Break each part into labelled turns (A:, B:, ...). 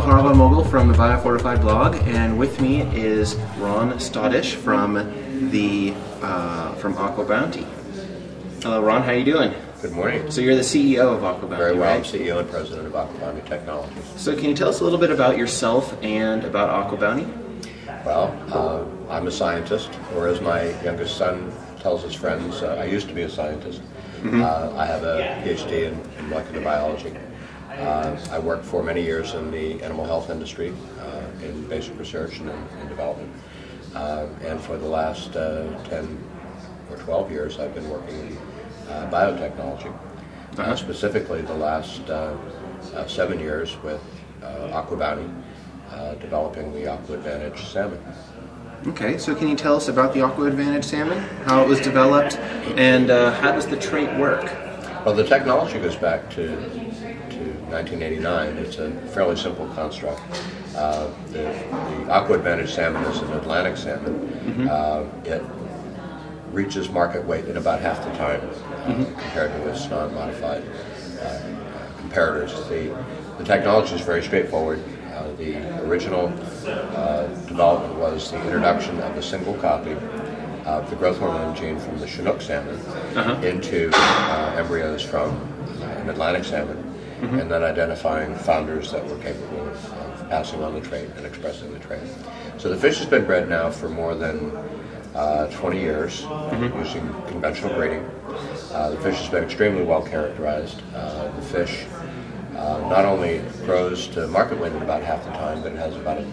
A: Karl von Mogel from the Biofortified Blog, and with me is Ron Stotish from AquaBounty. Hello, Ron. How are you doing?
B: Good morning.
A: So you're the CEO of AquaBounty,
B: Very well.
A: right?
B: I'm CEO and President of AquaBounty Technologies.
A: So can you tell us a little bit about yourself and about AquaBounty?
B: Well, I'm a scientist, or as my youngest son tells his friends, I used to be a scientist. I have a PhD in molecular biology. I worked for many years in the animal health industry in basic research and development. And for the last 10 or 12 years, I've been working in biotechnology. Specifically, the last 7 years with AquaBounty, developing the AquAdvantage Salmon.
A: Okay, so can you tell us about the AquaAdvantage Salmon, how it was developed, and how does the trait work?
B: Well, the technology goes back to 1989. It's a fairly simple construct. The AquaAdvantage Salmon is an Atlantic salmon. It reaches market weight in about half the time compared to its non-modified comparators. The technology is very straightforward. The original development was the introduction of a single copy of the growth hormone gene from the Chinook salmon into embryos from an Atlantic salmon, and then identifying founders that were capable of passing on the trait and expressing the trait. So the fish has been bred now for more than 20 years using conventional breeding. The fish has been extremely well characterized. The fish not only grows to market weight in about half the time, but it has about a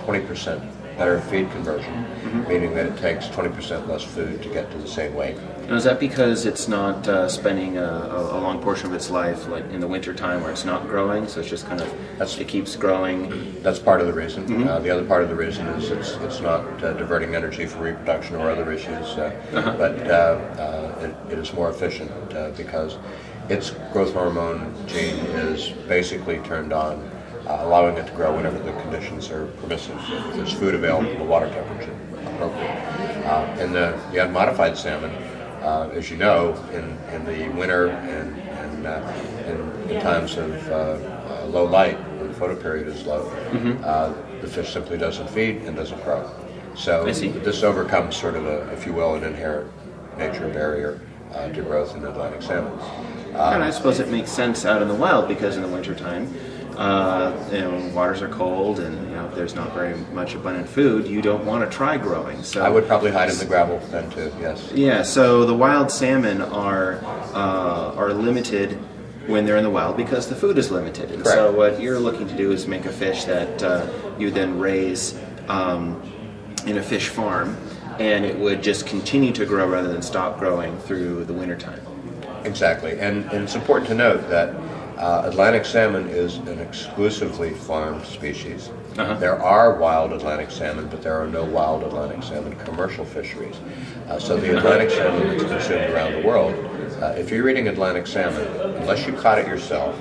B: 20% better feed conversion, meaning that it takes 20% less food to get to the same weight.
A: Now, is that because it's not spending a long portion of its life, like in the winter time, where it's not growing? So it's just kind of it keeps growing.
B: That's part of the reason. The other part of the reason is it's not diverting energy for reproduction or other issues, but it is more efficient because its growth hormone gene is basically turned on, allowing it to grow whenever the conditions are permissive. If there's food available, the water temperature appropriate. In the unmodified salmon, as you know, in the winter and in times of low light, when the photoperiod is low, the fish simply doesn't feed and doesn't grow. So this overcomes sort of if you will, an inherent nature barrier to growth in Atlantic salmon.
A: And I suppose it makes sense out in the wild, because in the wintertime, waters are cold, and if there's not very much abundant food, you don't want to try growing. So
B: I would probably hide in the gravel then too. Yes. Yeah.
A: So the wild salmon are limited when they're in the wild because the food is limited, and
B: Correct.
A: so what you're looking to do is make a fish that you then raise in a fish farm, and it would just continue to grow rather than stop growing through the wintertime.
B: Exactly, and it's important to note that Atlantic salmon is an exclusively farmed species. There are wild Atlantic salmon, but there are no wild Atlantic salmon commercial fisheries. So the Atlantic salmon that's consumed around the world, if you're eating Atlantic salmon, unless you caught it yourself,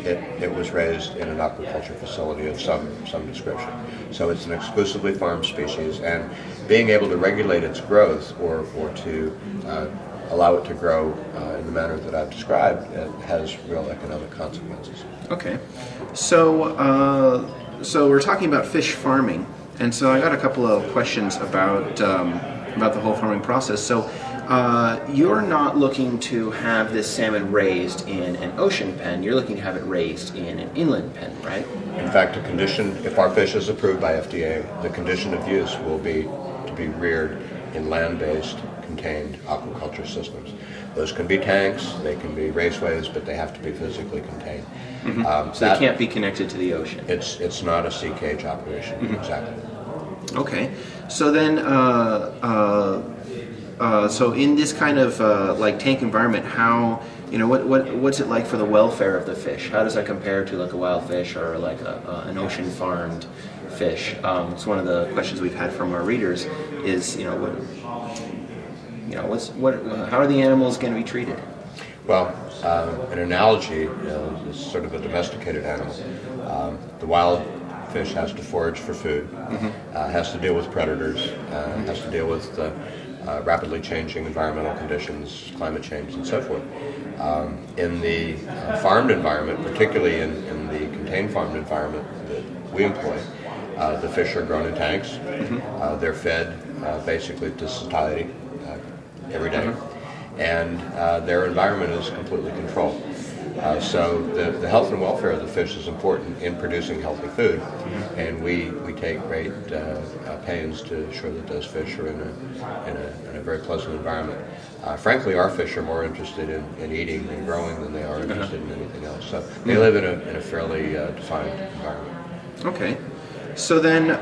B: it was raised in an aquaculture facility of some description. So it's an exclusively farmed species, and being able to regulate its growth or to allow it to grow in the manner that I've described, it has real economic consequences.
A: Okay, so we're talking about fish farming, and so I got a couple of questions about the whole farming process. So you're not looking to have this salmon raised in an ocean pen, you're looking to have it raised in an inland pen, right?
B: In fact, if our fish is approved by FDA, the condition of use will be to be reared in land-based contained aquaculture systems. Those can be tanks, they can be raceways, but they have to be physically contained.
A: So they can't be connected to the ocean.
B: It's not a sea cage operation, exactly.
A: Okay, so then, so in this kind of like tank environment, how what's it like for the welfare of the fish? How does that compare to like a wild fish or like an ocean farmed fish? It's one of the questions we've had from our readers. Is how are the animals going to be treated?
B: Well, an analogy is sort of a domesticated animal. The wild fish has to forage for food, has to deal with predators, has to deal with rapidly changing environmental conditions, climate change, and so forth. In the farmed environment, particularly in the contained farmed environment that we employ, the fish are grown in tanks. They're fed basically to satiety every day, and their environment is completely controlled. So the health and welfare of the fish is important in producing healthy food, and we take great pains to ensure that those fish are in a very pleasant environment. Frankly, our fish are more interested in eating and growing than they are interested in anything else. So they live in a fairly defined environment.
A: Okay. So then,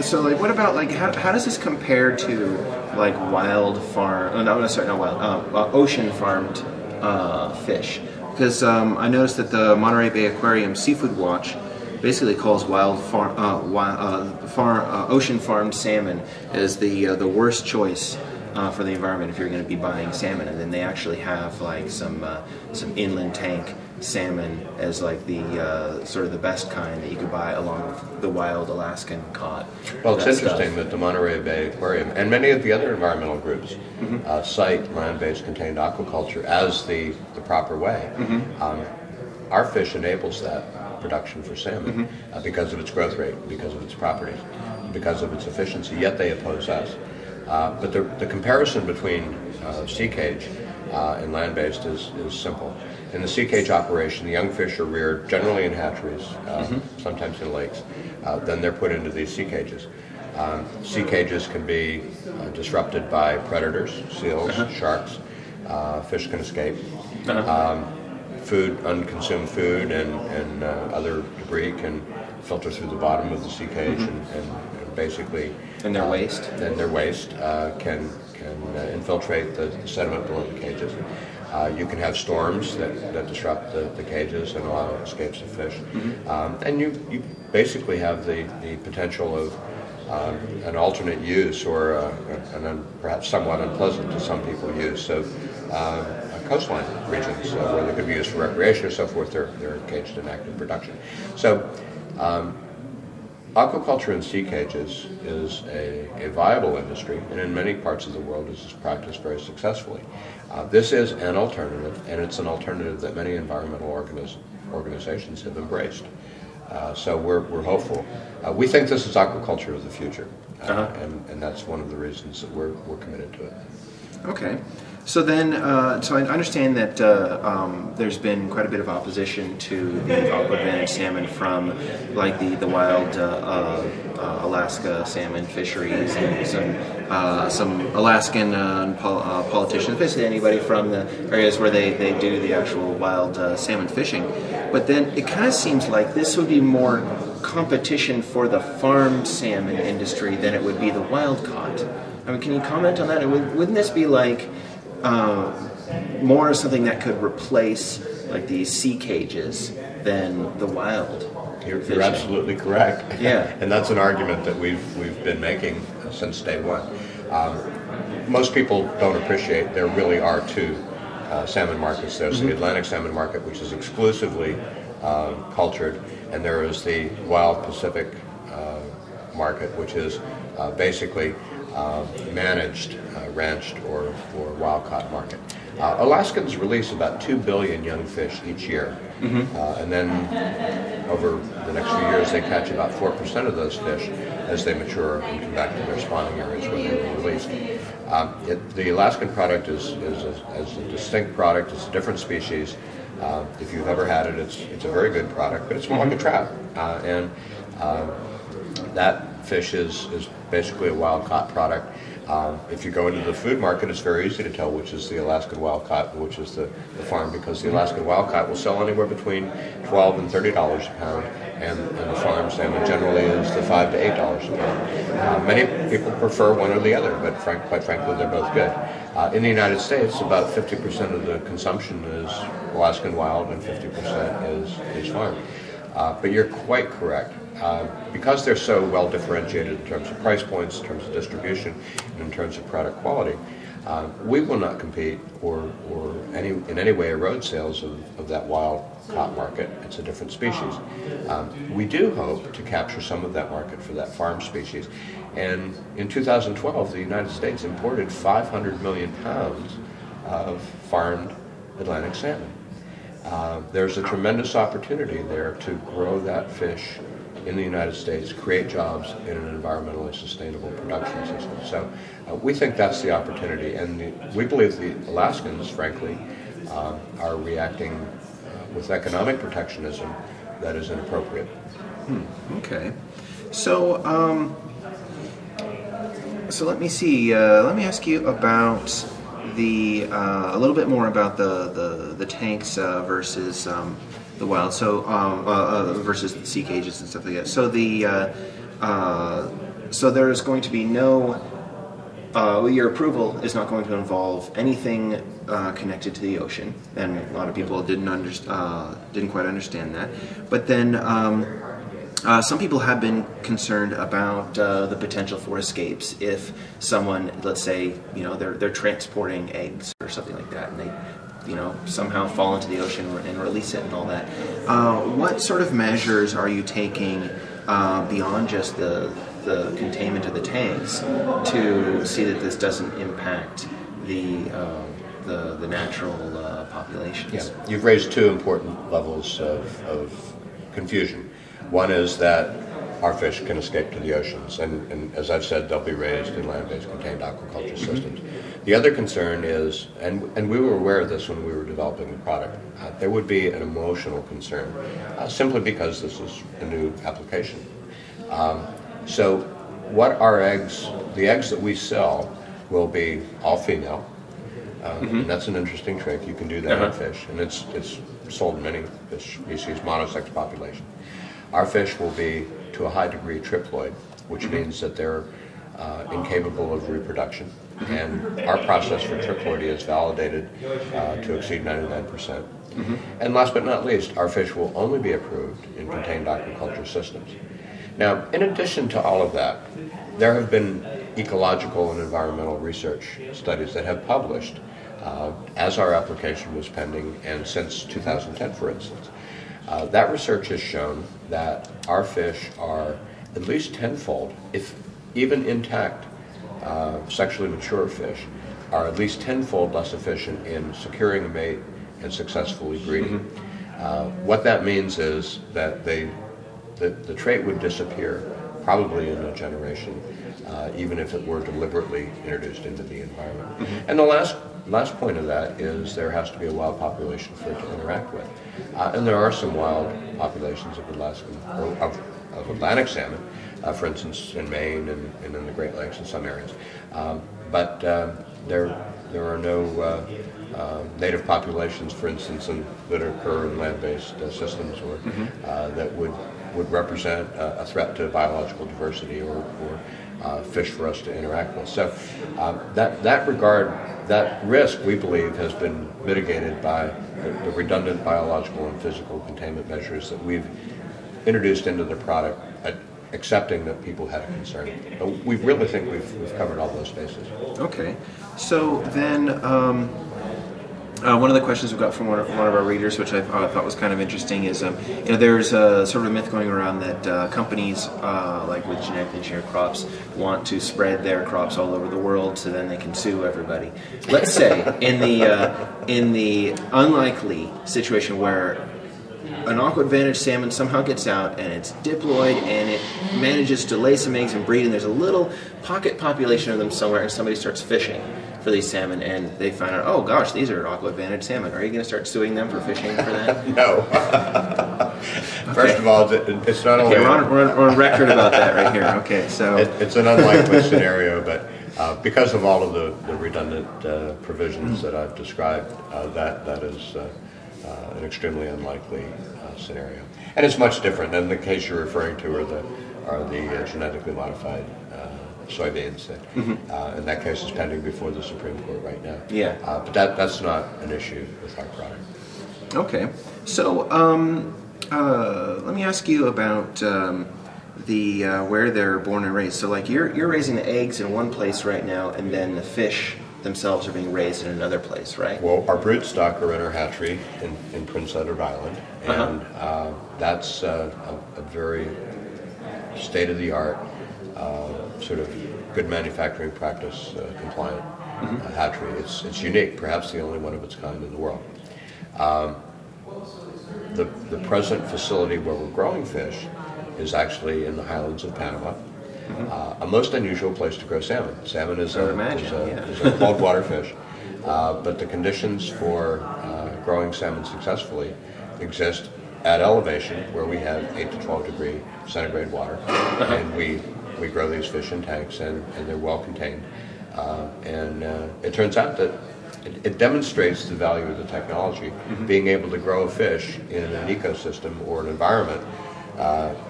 A: so like, what about like how does this compare to like wild farm? Oh, no, sorry, not wild. Ocean farmed fish. Because I noticed that the Monterey Bay Aquarium Seafood Watch basically calls ocean farmed salmon as the worst choice for the environment if you're going to be buying salmon, and then they actually have like some inland tank salmon as like the sort of the best kind that you could buy along with the wild Alaskan cod.
B: Well, it's interesting that the Monterey Bay Aquarium and many of the other environmental groups cite land-based contained aquaculture as the proper way. Our fish enables that production for salmon because of its growth rate, because of its properties, because of its efficiency, yet they oppose us. But the comparison between sea cage and land-based is simple. In the sea cage operation, the young fish are reared generally in hatcheries, sometimes in lakes. Then they're put into these sea cages. Sea cages can be disrupted by predators, seals, sharks. Fish can escape. Unconsumed food and other debris can filter through the bottom of the sea cage and basically...
A: And their waste?
B: And their waste can infiltrate the sediment below the cages. You can have storms that disrupt the cages and allow escapes of fish. And you basically have the potential of an alternate use or an perhaps somewhat unpleasant to some people use of coastline regions where they could be used for recreation or so forth. They're caged in active production. So aquaculture in sea cages is a viable industry, and in many parts of the world is practiced very successfully. This is an alternative, and it's an alternative that many environmental organizations have embraced. So we're hopeful. We think this is aquaculture of the future, and that's one of the reasons that we're committed to it.
A: Okay. So then, so I understand that there's been quite a bit of opposition to the AquAdvantage salmon from, like, the wild Alaska salmon fisheries and some Alaskan politicians, basically anybody from the areas where they do the actual wild salmon fishing. But then it kind of seems like this would be more competition for the farmed salmon industry than it would be the wild caught. I mean, can you comment on that? Wouldn't this be like more something that could replace like these sea cages than the wild?
B: You're absolutely correct.
A: Yeah.
B: And that's an argument that we've been making since day one. Most people don't appreciate there really are two salmon markets. There's the Atlantic salmon market, which is exclusively cultured, and there is the wild Pacific market, which is basically managed, ranched, or wild-caught market. Alaskans release about 2 billion young fish each year, and then over the next few years they catch about 4% of those fish as they mature and come back to their spawning areas where they were released. The Alaskan product is a distinct product. It's a different species. If you've ever had it, it's a very good product, but it's more like a trout. And that fish is basically a wild-caught product. If you go into the food market, it's very easy to tell which is the Alaskan wild-caught and which is the farm, because the Alaskan wild-caught will sell anywhere between $12 and $30 a pound, and the farm salmon generally is the $5 to $8 a pound. Many people prefer one or the other, but quite frankly, they're both good. In the United States, about 50% of the consumption is Alaskan wild and 50% is farm. But you're quite correct. Because they're so well differentiated in terms of price points, in terms of distribution, and in terms of product quality, We will not compete or in any way erode sales of that wild caught market. It's a different species. We do hope to capture some of that market for that farm species. And in 2012, the United States imported 500 million pounds of farmed Atlantic salmon. There's a tremendous opportunity there to grow that fish in the United States, create jobs in an environmentally sustainable production system. So we think that's the opportunity, and we believe the Alaskans, frankly, are reacting with economic protectionism that is inappropriate.
A: Okay. So, so let me see. Let me ask you about a little bit more about the tanks versus the wild. So versus the sea cages and stuff like that. So so there's going to be no. Your approval is not going to involve anything connected to the ocean, and a lot of people didn't quite understand that. But then some people have been concerned about the potential for escapes if someone, let's say, they're transporting eggs or something like that, and they, somehow fall into the ocean and release it and all that. What sort of measures are you taking beyond just the containment of the tanks to see that this doesn't impact the natural populations?
B: Yeah. You've raised two important levels of confusion. One is that our fish can escape to the oceans, and as I've said, they'll be raised in land-based contained aquaculture systems. The other concern is, and we were aware of this when we were developing the product, there would be an emotional concern, simply because this is a new application. So what our eggs, the eggs that we sell, will be all female. And that's an interesting trick. You can do that in fish, and it's sold in many fish species, monosex population. Our fish will be to a high degree triploid, which means that they're incapable of reproduction. And our process for triploidy is validated to exceed 99%. And last but not least, our fish will only be approved in contained aquaculture systems. Now, in addition to all of that, there have been ecological and environmental research studies that have published as our application was pending, and since 2010, for instance. That research has shown that our fish are at least tenfold, if even intact sexually mature fish, are at least tenfold less efficient in securing a mate and successfully breeding. What that means is that the trait would disappear probably in a generation, even if it were deliberately introduced into the environment. And the last point of that is there has to be a wild population for it to interact with. And there are some wild populations of Alaskan, or of Atlantic salmon, for instance, in Maine and in the Great Lakes in some areas. But there are no native populations, for instance, that occur in land-based systems, or that would represent a threat to biological diversity or fish for us to interact with. So that risk, we believe, has been mitigated by the redundant biological and physical containment measures that we've introduced into the product, accepting that people had a concern. But we really think we've covered all those bases.
A: Okay. So then, one of the questions we got from one of our readers, which I thought was kind of interesting, is there's a sort of a myth going around that companies like with genetically engineered crops want to spread their crops all over the world, so then they can sue everybody. Let's say in the unlikely situation where an AquAdvantage salmon somehow gets out and it's diploid and it manages to lay some eggs and breed, and there's a little pocket population of them somewhere, and somebody starts fishing for these salmon, and they find out, oh gosh, these are AquAdvantage salmon. Are you going to start suing them for fishing for that?
B: No. First of all, it's not only...
A: Okay, we're on record about that right here. Okay, so...
B: It's an unlikely scenario, but because of all of the redundant provisions that I've described, that is an extremely unlikely scenario. And it's much different than the case you're referring to, are the genetically modified soybeans. And that case is pending before the Supreme Court right now.
A: Yeah.
B: But that's not an issue with our product.
A: Okay. So let me ask you about where they're born and raised. So like you're raising the eggs in one place right now, and then the fish themselves are being raised in another place, right?
B: Well, our brood stock are in our hatchery in Prince Edward Island, and that's a very state-of-the-art, sort of good manufacturing practice compliant hatchery. It's unique, perhaps the only one of its kind in the world. The present facility where we're growing fish is actually in the highlands of Panama. A most unusual place to grow salmon. Salmon is a cold water fish, but the conditions for growing salmon successfully exist at elevation where we have 8 to 12 degree centigrade water, and we grow these fish in tanks, and they're well contained. It turns out that it demonstrates the value of the technology, being able to grow a fish in an ecosystem or an environment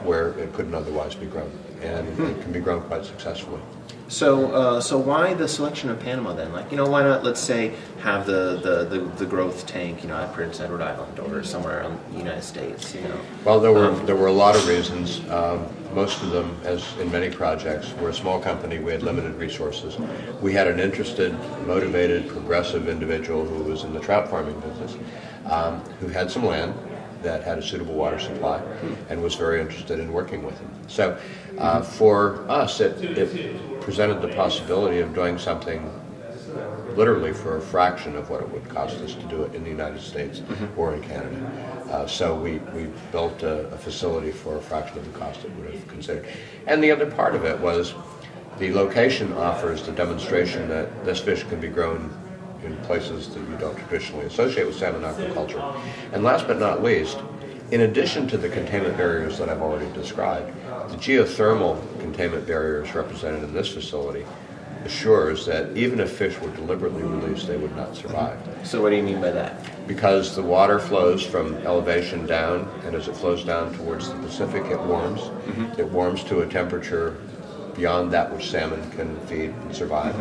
B: where it couldn't otherwise be grown, and it can be grown quite successfully.
A: So why the selection of Panama then? Like, why not, let's say, have the growth tank, at Prince Edward Island or somewhere around the United States,
B: Well, there were a lot of reasons. Most of them, as in many projects, we're a small company, we had limited resources. We had an interested, motivated, progressive individual who was in the trout farming business, who had some land that had a suitable water supply and was very interested in working with him. So for us, it presented the possibility of doing something literally for a fraction of what it would cost us to do it in the United States or in Canada. So we built a facility for a fraction of the cost it would have considered. And the other part of it was the location offers the demonstration that this fish can be grown in places that you don't traditionally associate with salmon aquaculture. And last but not least, in addition to the containment barriers that I've already described, the geothermal containment barriers represented in this facility assures that even if fish were deliberately released, they would not survive.
A: So what do you mean by that?
B: Because the water flows from elevation down, and as it flows down towards the Pacific, it warms. It warms to a temperature beyond that which salmon can feed and survive.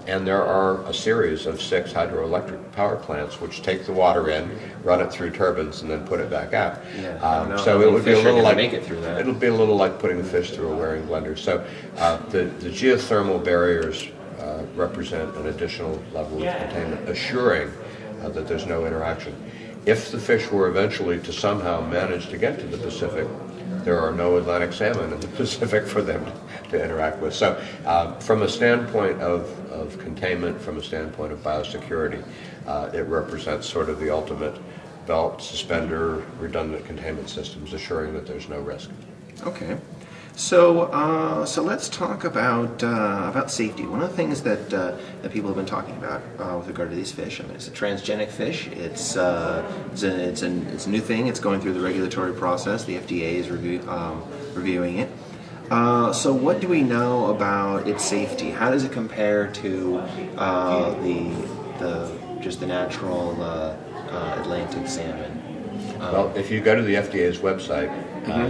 B: And there are a series of 6 hydroelectric power plants which take the water in, run it through turbines, and then put it back out. So it would be a little like it'll be a little like putting the fish through a Waring blender. So the geothermal barriers represent an additional level of containment, assuring that there's no interaction. If the fish were eventually to somehow manage to get to the Pacific, there are no Atlantic salmon in the Pacific for them to interact with. So from a standpoint of containment, from a standpoint of biosecurity, it represents sort of the ultimate belt, suspender, redundant containment systems, assuring that there's no risk.
A: Okay. So let's talk about safety. One of the things that people have been talking about with regard to these fish, it's a transgenic fish. It's a new thing. It's going through the regulatory process. The FDA is reviewing it. So what do we know about its safety? How does it compare to just the natural Atlantic salmon?
B: Well, if you go to the FDA's website,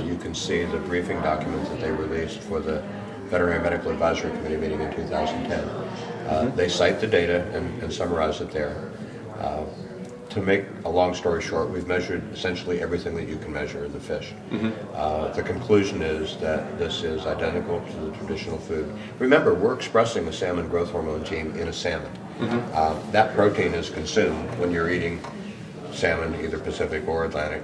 B: you can see the briefing document that they released for the Veterinary Medical Advisory Committee meeting in 2010. They cite the data and summarize it there. To make a long story short, we've measured essentially everything that you can measure in the fish. The conclusion is that this is identical to the traditional food. Remember, we're expressing a salmon growth hormone gene in a salmon. That protein is consumed when you're eating salmon, either Pacific or Atlantic,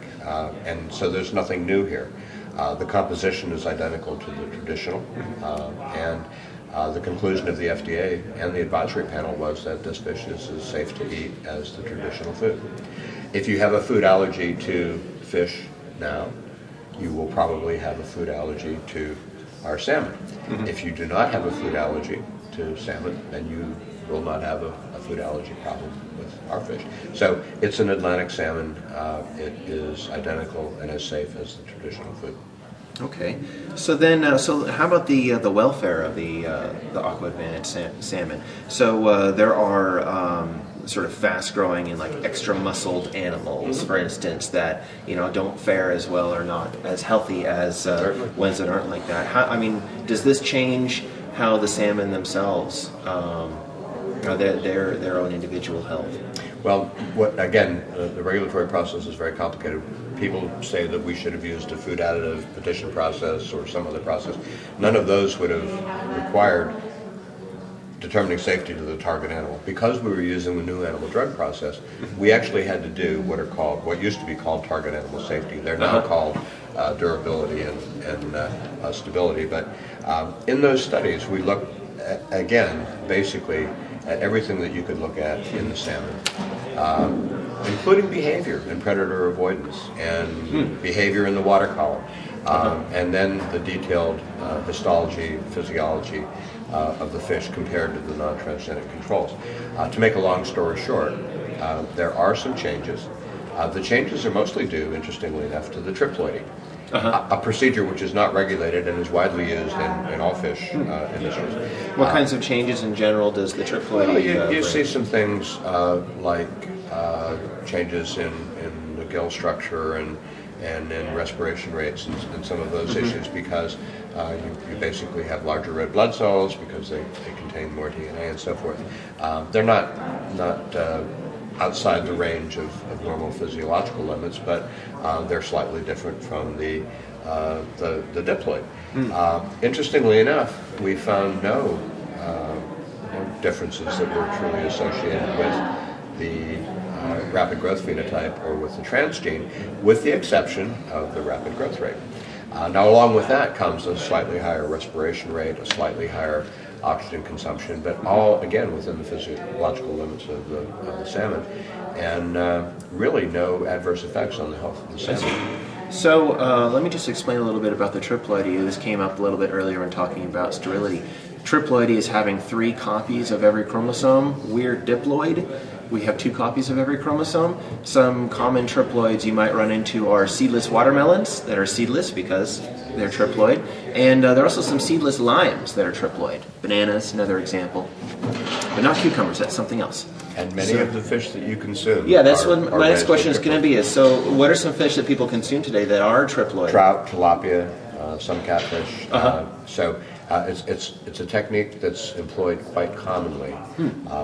B: and so there's nothing new here. The composition is identical to the traditional, and the conclusion of the FDA and the advisory panel was that this fish is as safe to eat as the traditional food. If you have a food allergy to fish now, you will probably have a food allergy to our salmon. If you do not have a food allergy to salmon, then you will not have a food allergy problem with our fish. So it's an Atlantic salmon. It is identical and as safe as the traditional food.
A: Okay, so then, so how about the welfare of the AquAdvantage salmon? So there are sort of fast-growing and like extra-muscled animals, for instance, that don't fare as well or not as healthy as ones that aren't like that. Does this change how the salmon themselves, their own individual health?
B: Well, the regulatory process is very complicated. People say that we should have used a food additive petition process or some other process. None of those would have required determining safety to the target animal. Because we were using the new animal drug process, we actually had to do what used to be called target animal safety. They're now called durability and stability. But in those studies, we looked again, basically, at everything that you could look at in the salmon, including behavior and predator avoidance and behavior in the water column, and then the detailed histology, physiology of the fish compared to the non-transgenic controls. To make a long story short, there are some changes. The changes are mostly due, interestingly enough, to the triploidy. A procedure which is not regulated and is widely used in all fish industries.
A: What kinds of changes in general does the triploidy
B: Well, you see some things like changes in the gill structure and in respiration rates and some of those issues, because you basically have larger red blood cells because they contain more DNA and so forth. They're not outside the range of normal physiological limits, but they're slightly different from the diploid. Interestingly enough, we found no differences that were truly associated with the rapid growth phenotype or with the transgene, with the exception of the rapid growth rate. Now, along with that comes a slightly higher respiration rate, a slightly higher oxygen consumption, but all, again, within the physiological limits of the salmon, and really no adverse effects on the health of the salmon.
A: So let me just explain a little bit about the triploidy. This came up a little bit earlier when talking about sterility. Triploidy is having 3 copies of every chromosome. We're diploid. We have 2 copies of every chromosome. Some common triploids you might run into are seedless watermelons that are seedless because they're triploid. And there are also some seedless limes that are triploid. Bananas, another example. But not cucumbers, that's something else.
B: And many of the fish that you consume.
A: Yeah, that's what my next question is going to be. So what are some fish that people consume today that are triploid?
B: Trout, tilapia, some catfish. It's a technique that's employed quite commonly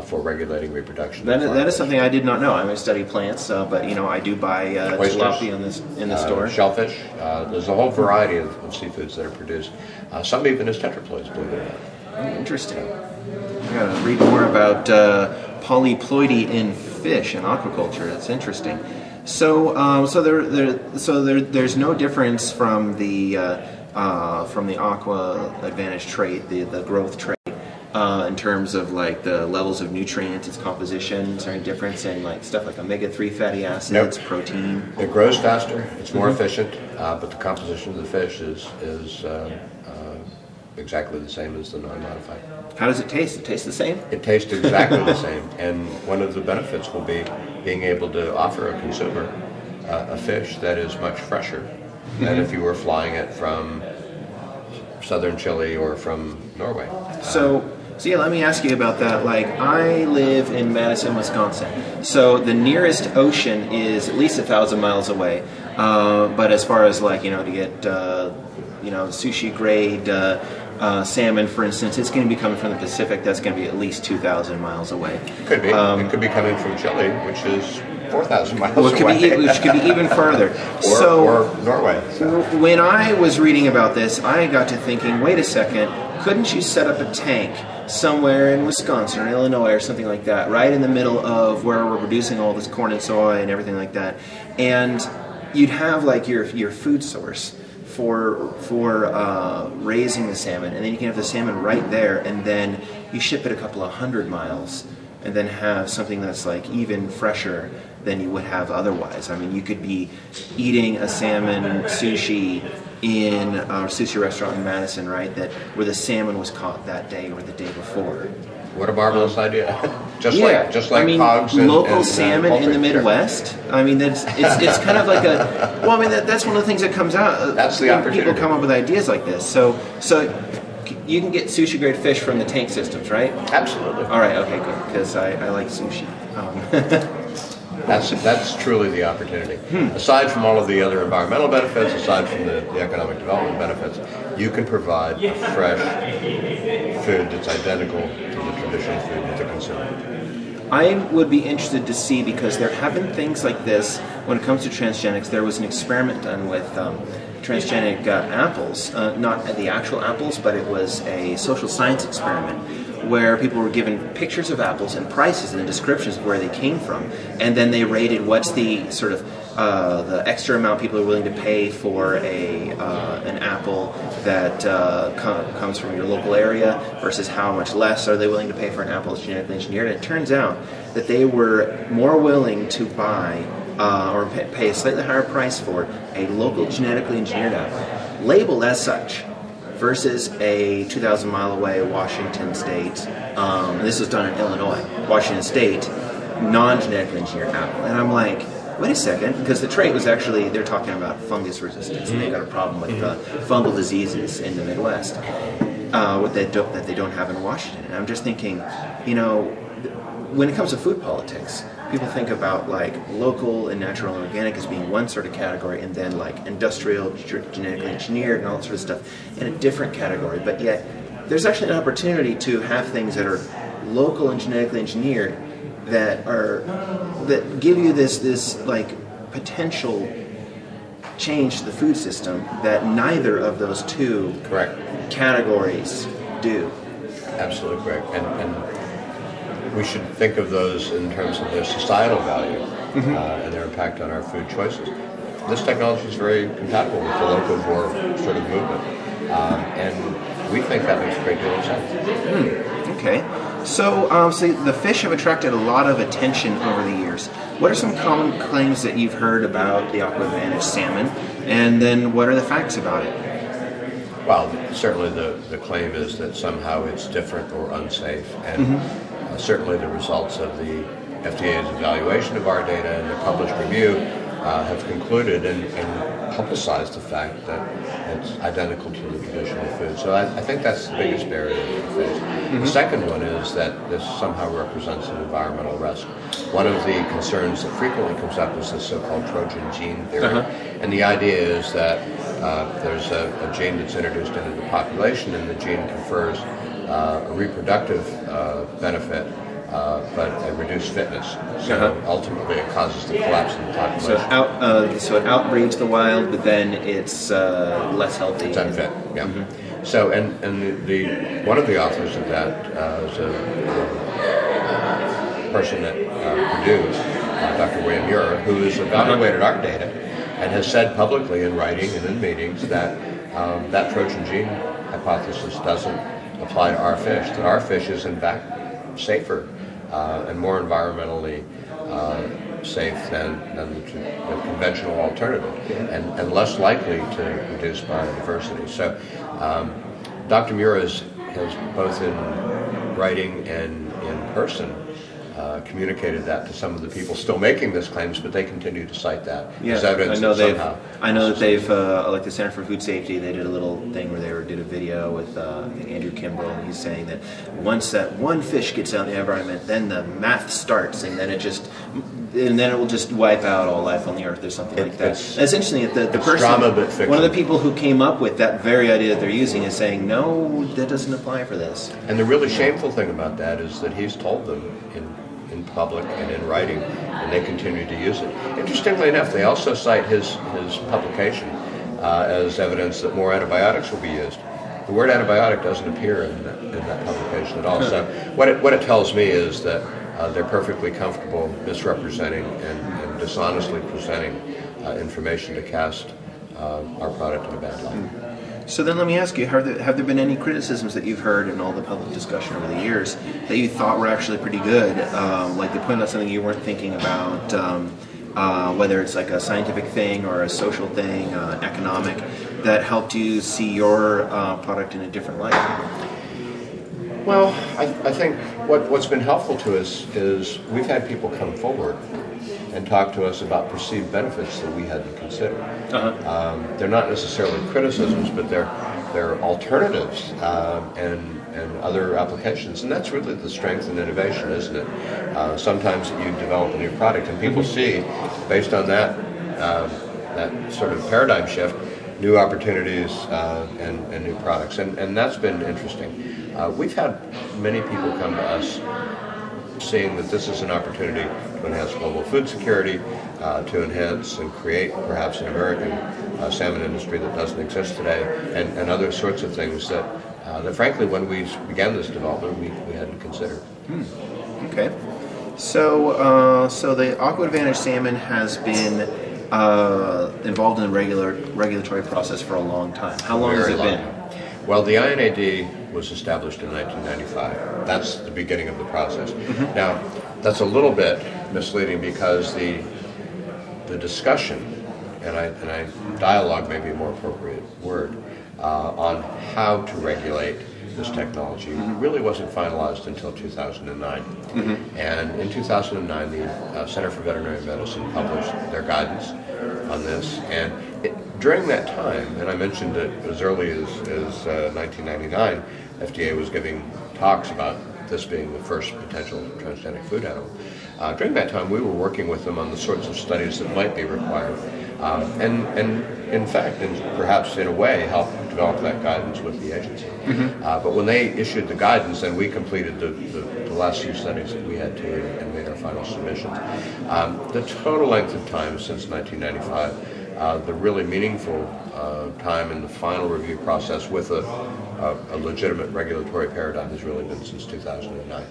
B: for regulating reproduction.
A: That is something I did not know. I study plants, but I do buy tilapia in the store.
B: Shellfish. There's a whole variety of seafoods that are produced. Some even as tetraploids, believe it or not.
A: Oh, interesting. I gotta read more about polyploidy in fish and aquaculture. That's interesting. So there's no difference from the AquaAdvantage trait, the growth trait, in terms of like the levels of nutrients, its composition. Is there any difference in like stuff like omega-3 fatty acids, protein?
B: It grows faster. It's more efficient, but the composition of the fish is exactly the same as the non-modified.
A: How does it taste? It tastes the same?
B: It tastes exactly the same, and one of the benefits will be being able to offer a consumer a fish that is much fresher than if you were flying it from southern Chile or from Norway.
A: So yeah, let me ask you about that. Like, I live in Madison, Wisconsin. So the nearest ocean is at least 1,000 miles away. But as far as like, to get, Sushigrade salmon, for instance, it's going to be coming from the Pacific. That's going to be at least 2,000 miles away.
B: Could be. It could be coming from Chile, which is 4,000 miles away.
A: Which could be even further.
B: or Norway. So.
A: When I was reading about this, I got to thinking, wait a second, couldn't you set up a tank somewhere in Wisconsin or Illinois or something like that, right in the middle of where we're producing all this corn and soy and everything like that, and you'd have like your food source for raising the salmon, and then you can have the salmon right there, and then you ship it a couple of 100 miles, and then have something that's like even fresher than you would have otherwise. I mean, you could be eating a salmon sushi in a sushi restaurant in Madison, right? Where the salmon was caught that day or the day before.
B: What a marvelous idea! just like hogs and
A: local salmon in the Midwest. Sure. I mean, it's kind of like a. Well, I mean, that's one of the things that comes out.
B: That's the opportunity.
A: People come up with ideas like this. So you can get sushi grade fish from the tank systems, right?
B: Absolutely.
A: All right. Okay. Good. Because I like sushi.
B: That's truly the opportunity. Aside from all of the other environmental benefits, aside from the economic development benefits, you can provide a fresh food that's identical to the traditional food that the consumer.
A: I would be interested to see, because there have been things like this when it comes to transgenics. There was an experiment done with transgenic apples, not the actual apples, but it was a social science experiment where people were given pictures of apples and prices and descriptions of where they came from, and then they rated what's the sort of the extra amount people are willing to pay for an apple that comes from your local area versus how much less are they willing to pay for an apple that's genetically engineered. And it turns out that they were more willing to buy or pay a slightly higher price for a local genetically engineered apple, labeled as such, versus a 2,000 mile away Washington State, this was done in Illinois, Washington State, non-genetically engineered apple. And I'm like, wait a second, because the trait was actually, they're talking about fungus resistance, and they've got a problem with fungal diseases in the Midwest that they don't have in Washington. And I'm just thinking, you know, when it comes to food politics, people think about like local and natural and organic as being one sort of category, and then like industrial, genetically engineered, and all that sort of stuff in a different category. But yet, there's actually an opportunity to have things that are local and genetically engineered that give you this like potential change to the food system that neither of those two categories do.
B: Absolutely correct. And we should think of those in terms of their societal value and their impact on our food choices. This technology is very compatible with the locavore sort of movement, and we think that makes a great deal of sense.
A: Okay. So, the fish have attracted a lot of attention over the years. What are some common claims that you've heard about the AquAdvantage salmon, and then what are the facts about it?
B: Well, certainly the claim is that somehow it's different or unsafe, and certainly the results of the FDA's evaluation of our data and the published review have concluded and publicized the fact that it's identical to the traditional food. So I think that's the biggest barrier that we face. The second one is that this somehow represents an environmental risk. One of the concerns that frequently comes up is the so-called Trojan gene theory. And the idea is that there's a gene that's introduced into the population, and the gene confers a reproductive benefit, but a reduced fitness. So ultimately it causes the collapse in the population.
A: So it outbreeds the wild, but then it's less healthy.
B: It's unfit, So, and one of the authors of that is a person at Purdue, Dr. William Muir, who has evaluated our data and has said publicly in writing and in meetings that that Trojan gene hypothesis doesn't apply to our fish, that our fish is in fact safer and more environmentally safe than the conventional alternative, and less likely to reduce biodiversity. So Dr. Muir has both in writing and in person communicated that to some of the people still making these claims, but they continue to cite that as evidence that
A: I know that they've, like the Center for Food Safety, they did a little thing where they did a video with Andrew Kimbrell, and he's saying that once that one fish gets out in the environment, then the math starts, and then it will just wipe out all life on the earth or something like that. It's interesting that the person,
B: drama, but fiction.
A: One of the people who came up with that very idea that they're using is saying, no, that doesn't apply for this.
B: And the really shameful thing about that is that he's told them in public and in writing, and they continue to use it. Interestingly enough, they also cite his publication as evidence that more antibiotics will be used. The word antibiotic doesn't appear in that publication at all. So what it tells me is that they're perfectly comfortable misrepresenting and dishonestly presenting information to cast our product in a bad light.
A: So then let me ask you, have there been any criticisms that you've heard in all the public discussion over the years that you thought were actually pretty good? Like they point out something you weren't thinking about, whether it's like a scientific thing or a social thing, economic, that helped you see your product in a different light?
B: Well, I think what's been helpful to us is we've had people come forward and talk to us about perceived benefits that we hadn't considered. They're not necessarily criticisms, but they're alternatives and other applications, and that's really the strength in innovation, isn't it? Sometimes you develop a new product, and people see, based on that sort of paradigm shift, new opportunities and new products, and that's been interesting. We've had many people come to us seeing that this is an opportunity to enhance global food security, to enhance and create perhaps an American salmon industry that doesn't exist today, and other sorts of things that that frankly, when we began this development, we hadn't considered.
A: Okay. So, so the AquAdvantage Salmon has been involved in the regulatory process for a long time. How long has it been?
B: Well, the INAD was established in 1995. That's the beginning of the process. Now, that's a little bit misleading because the discussion, and dialogue may be a more appropriate word, on how to regulate this technology really wasn't finalized until 2009. And in 2009, the Center for Veterinary Medicine published their guidance on this. And during that time, and I mentioned it as early as 1999, FDA was giving talks about this being the first potential transgenic food animal. During that time, we were working with them on the sorts of studies that might be required. And in fact, and perhaps in a way, helped develop that guidance with the agency. But when they issued the guidance, then we completed the last few studies that we had to and made our final submissions. The total length of time since 1995, the really meaningful time in the final review process with a legitimate regulatory paradigm has really been since 2009.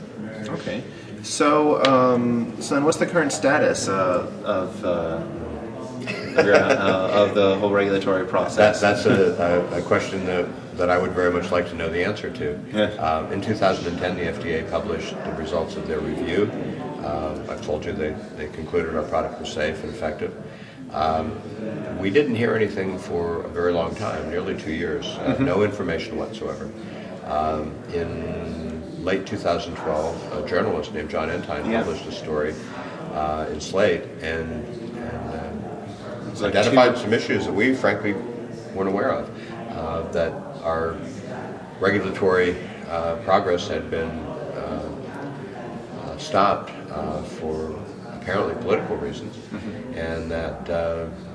A: Okay. So, so then what's the current status of the whole regulatory process?
B: That's a question that I would very much like to know the answer to.
A: Yeah.
B: In 2010, the FDA published the results of their review. I've told you they concluded our product was safe and effective. We didn't hear anything for a very long time, nearly 2 years, no information whatsoever. In late 2012, a journalist named John Entine published a story in Slate and identified some issues that we frankly weren't aware of, that our regulatory progress had been stopped for apparently political reasons, and that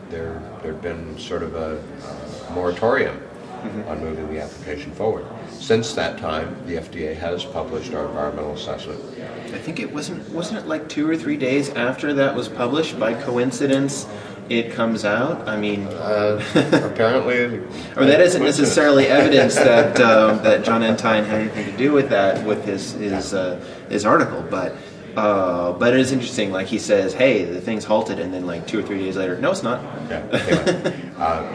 B: there'd been sort of a moratorium on moving the application forward. Since that time, the FDA has published our environmental assessment.
A: I think it wasn't it like 2 or 3 days after that was published? By coincidence, it comes out. I mean,
B: apparently,
A: or that isn't necessarily evidence that that John Entine had anything to do with that with his article, but it is interesting. Like he says, "Hey, the thing's halted," and then like 2 or 3 days later, no, it's not.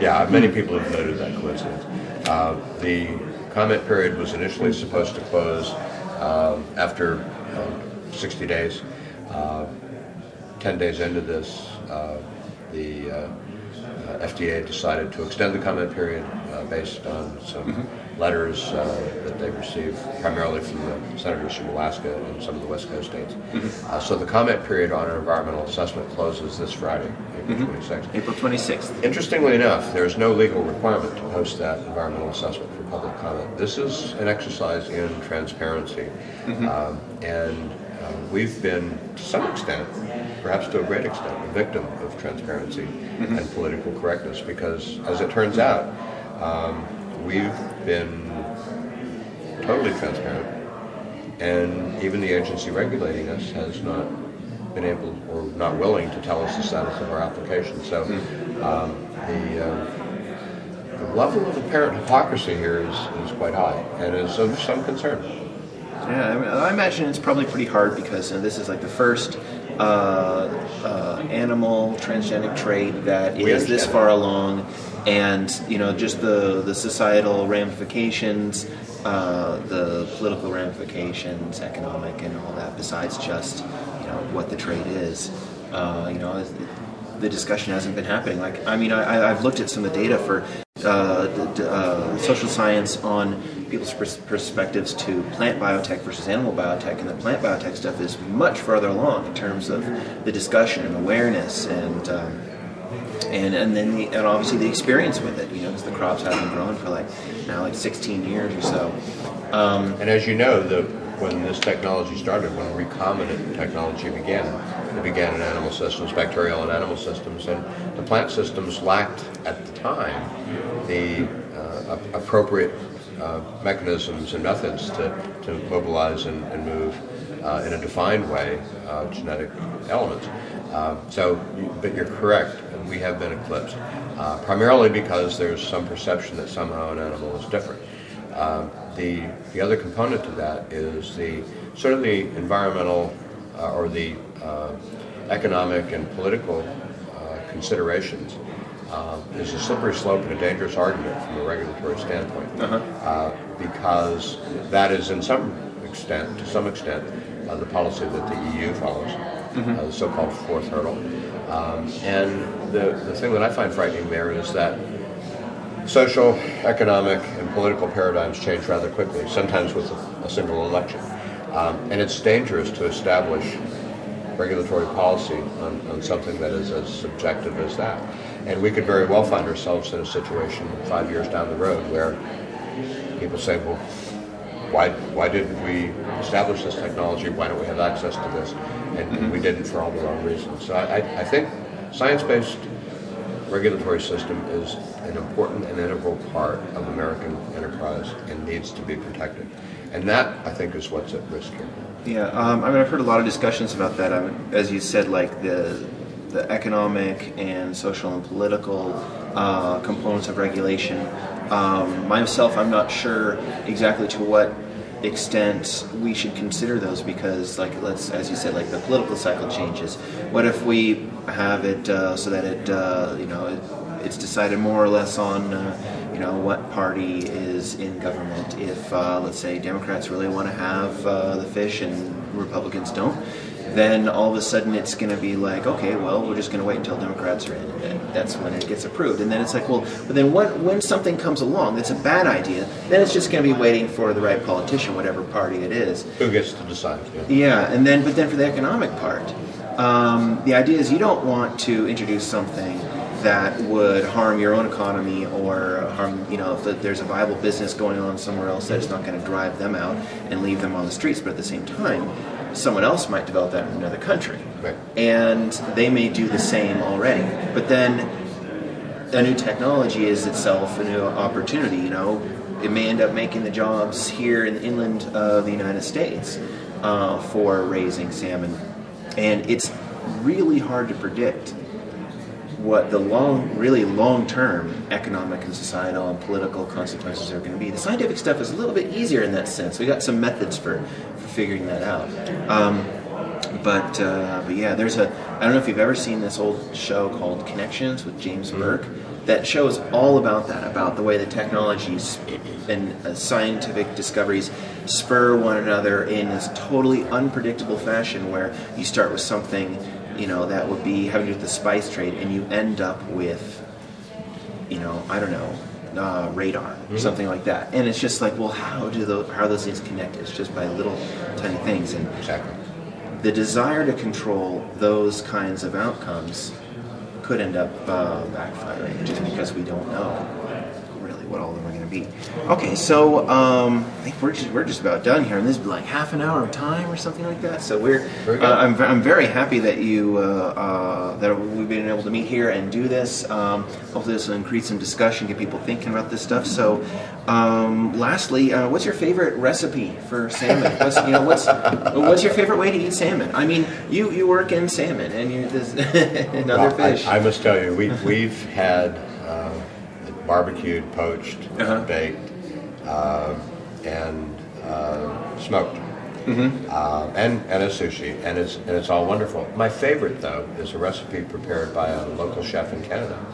B: Yeah, many people have noted that coincidence. The comment period was initially supposed to close after 60 days. 10 days into this, the FDA decided to extend the comment period based on some letters that they received primarily from the senators from Alaska and some of the West Coast states. So the comment period on an environmental assessment closes this Friday, April 26th.
A: April 26th.
B: Interestingly enough, there is no legal requirement to post that environmental assessment for public comment. This is an exercise in transparency, and we've been, to some extent, perhaps to a great extent, a victim of transparency and political correctness, because, as it turns out, we've been totally transparent, and even the agency regulating us has not been able or not willing to tell us the status of our application. So the level of apparent hypocrisy here is quite high and is of some concern.
A: Yeah, I imagine it's probably pretty hard because this is like the first animal transgenic trait that is this far along, and just the societal ramifications, the political ramifications, economic, and all that. Besides just what the trait is, the discussion hasn't been happening. Like, I mean, I've looked at some of the data for social science on people's perspectives to plant biotech versus animal biotech, and the plant biotech stuff is much further along in terms of the discussion and awareness and obviously the experience with it, because the crops have been growing for like 16 years or so.
B: And as you know, when this technology started, when recombinant technology began, it began in animal systems, bacterial and animal systems, and the plant systems lacked at the time the appropriate mechanisms and methods to mobilize and move in a defined way genetic elements. But you're correct, we have been eclipsed, primarily because there's some perception that somehow an animal is different. the other component to that is the sort of the environmental or the economic and political considerations. Is a slippery slope and a dangerous argument from a regulatory standpoint, because that is to some extent, the policy that the EU follows, the so-called fourth hurdle. And the thing that I find frightening there is that social, economic, and political paradigms change rather quickly, sometimes with a single election. And it's dangerous to establish regulatory policy on something that is as subjective as that. And we could very well find ourselves in a situation 5 years down the road where people say, well, why didn't we establish this technology? Why don't we have access to this? And we didn't for all the wrong reasons. So I think science-based regulatory system is an important and integral part of American enterprise and needs to be protected. And that, I think, is what's at risk here.
A: Yeah, I mean, I've heard a lot of discussions about that. As you said, like the economic and social and political components of regulation. Myself, I'm not sure exactly to what extent we should consider those, because, like, as you said, like the political cycle changes. What if we have it so that it's decided more or less on what party is in government? If let's say Democrats really want to have the fish and Republicans don't, then all of a sudden it's going to be like, okay, well, we're just going to wait until Democrats are in, and that's when it gets approved. And then it's like, well, but then when something comes along that's a bad idea, then it's just going to be waiting for the right politician, whatever party it is.
B: Who gets to decide?
A: Yeah, but then for the economic part, the idea is you don't want to introduce something that would harm your own economy or harm, if there's a viable business going on somewhere else, that's not going to drive them out and leave them on the streets. But at the same time, someone else might develop that in another country.
B: Right.
A: And they may do the same already. But then a new technology is itself a new opportunity. It may end up making the jobs here in the inland of the United States for raising salmon. And it's really hard to predict what the really long-term economic and societal and political consequences are going to be. The scientific stuff is a little bit easier in that sense. We got some methods for figuring that out. But yeah, I don't know if you've ever seen this old show called Connections with James Burke. That show is all about that, about the way the technologies and scientific discoveries spur one another in this totally unpredictable fashion, where you start with something that would be having to do with the spice trade, and you end up with, I don't know, radar, something like that. And it's just like, well, how are those things connected? It's just by little tiny things. And
B: exactly.
A: The desire to control those kinds of outcomes could end up backfiring, just because we don't know really what all of them are going to be. Okay, so I think we're just about done here, and this is like half an hour of time or something like that. So I'm very happy that that we've been able to meet here and do this. Hopefully this will increase some discussion, get people thinking about this stuff. So lastly, what's your favorite recipe for salmon? What's your favorite way to eat salmon? I mean, you work in salmon and and other fish.
B: I must tell you, we've had barbecued, poached, baked, and smoked, and a sushi, and it's all wonderful. My favorite, though, is a recipe prepared by a local chef in Canada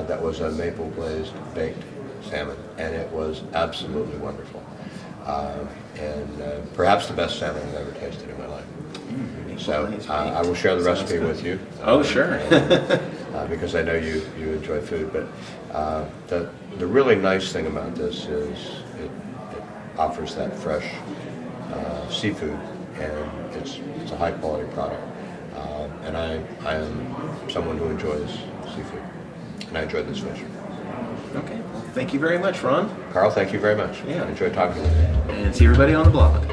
B: that was a maple glazed baked salmon, and it was absolutely wonderful, and perhaps the best salmon I've ever tasted in my life. So I will share the recipe with you.
A: Oh, sure.
B: Because I know you enjoy food, but the really nice thing about this is it offers that fresh seafood, and it's a high quality product. And I am someone who enjoys seafood, and I enjoy this fish.
A: Okay, well, thank you very much, Ron.
B: Karl, thank you very much.
A: Yeah.
B: I enjoyed talking with you.
A: And see everybody on the blog.